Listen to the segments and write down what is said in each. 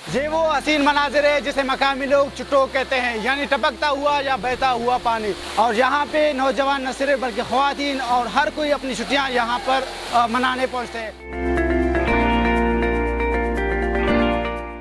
ये वो हसीन मनाजिर है जिसे मकामी लोग चुटोक कहते हैं, यानी टपकता हुआ या बहता हुआ पानी। और यहाँ पे नौजवान न सिर्फ बल्कि ख्वातीन और हर कोई अपनी छुट्टियाँ यहाँ पर मनाने पहुँचते हैं।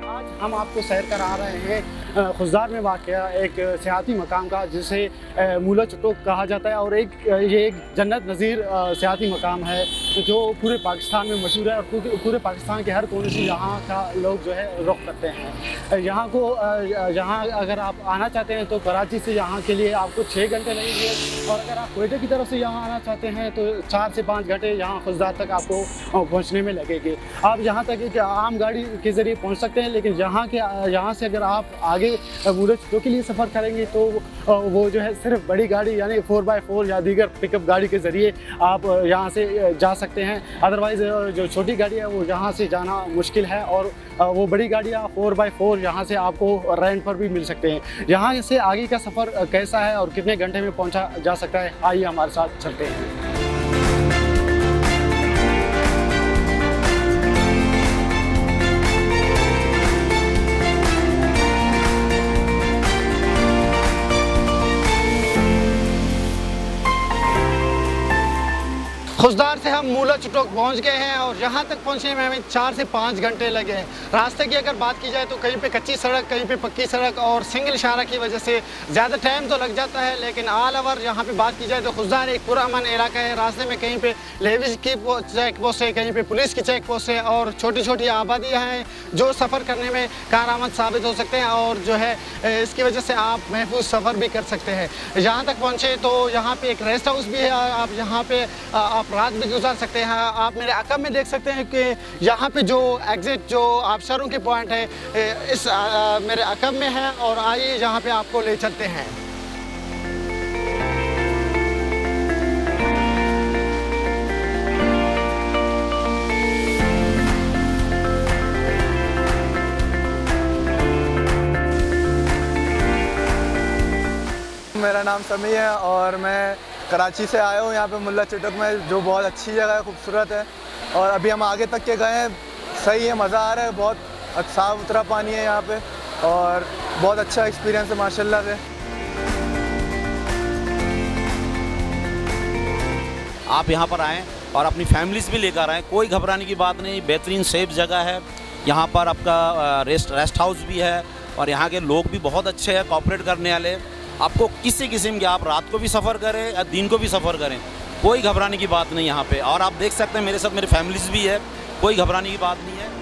आज हम आपको सैर करा रहे हैं खुजदार में वाक़या एक सियाती मकाम का, जिसे मूला चुटोक कहा जाता है। और ये एक जन्नत नज़ीर सियाती मकाम है जो पूरे पाकिस्तान में मशहूर है और पूरे पाकिस्तान के हर कोने से यहाँ का लोग जो है रुख करते हैं। यहाँ अगर आप आना चाहते हैं तो कराची से यहाँ के लिए आपको 6 घंटे लगेंगे, और अगर आप कोयटे की तरफ से यहाँ आना चाहते हैं तो 4 से 5 घंटे यहाँ खुजदार तक आपको पहुँचने में लगेंगे। आप यहाँ तक एक आम गाड़ी के ज़रिए पहुँच सकते हैं, लेकिन यहाँ से अगर आप आगे मूला चुटोक के लिए सफ़र करेंगे तो वो जो है सिर्फ बड़ी गाड़ी यानी 4x4 या दीगर पिकअप गाड़ी के ज़रिए आप यहाँ से जा सकते हैं। अदरवाइज़ जो छोटी गाड़ी है वो यहाँ से जाना मुश्किल है, और वो बड़ी गाड़ियाँ 4x4 यहाँ से आपको रेंट पर भी मिल सकते हैं। यहाँ से आगे का सफ़र कैसा है और कितने घंटे में पहुँचा जा सकता है, आइए हमारे साथ चलते हैं। खुजदार से हम मूला चुटोक पहुंच गए हैं और यहाँ तक पहुँचने में हमें 4 से 5 घंटे लगे हैं। रास्ते की अगर बात की जाए तो कहीं पे कच्ची सड़क, कहीं पे पक्की सड़क और सिंगल इशारा की वजह से ज़्यादा टाइम तो लग जाता है, लेकिन ऑल ओवर यहाँ पे बात की जाए तो खुजदार एक पुरअमन इलाका है। रास्ते में कहीं पे लेविज की चेक पोस्ट है, कहीं पे पुलिस की चेक पोस्ट है और छोटी छोटी आबादियाँ हैं जो सफ़र करने में कारआमद साबित हो सकते हैं, और जो है इसकी वजह से आप महफूज सफ़र भी कर सकते हैं। यहाँ तक पहुँचे तो यहाँ पर एक रेस्ट हाउस भी है, आप यहाँ पर आप रात भी गुजार सकते हैं। आप मेरे अकब में देख सकते हैं कि यहाँ पे जो एग्ज़िट जो आबशारों के पॉइंट है इस मेरे अकब में है, और आइए यहाँ पे आपको ले चलते हैं। मेरा नाम समी है और मैं कराची से आया हूँ यहाँ पे मूला चुटोक में, जो बहुत अच्छी जगह है, खूबसूरत है। और अभी हम आगे तक के गए हैं, सही है, मज़ा आ रहा है, बहुत साफ़ सुथरा पानी है यहाँ पे और बहुत अच्छा एक्सपीरियंस है माशाल्लाह से। आप यहाँ पर आएँ और अपनी फैमिलीज़ भी लेकर आएँ, कोई घबराने की बात नहीं। बेहतरीन सेफ जगह है। यहाँ पर आपका रेस्ट हाउस भी है और यहाँ के लोग भी बहुत अच्छे हैं, कोऑपरेट करने वाले। आपको किसी किस्म के, आप रात को भी सफ़र करें या दिन को भी सफ़र करें, कोई घबराने की बात नहीं यहाँ पे। और आप देख सकते हैं मेरे साथ मेरी फैमिलीज़ भी है, कोई घबराने की बात नहीं है।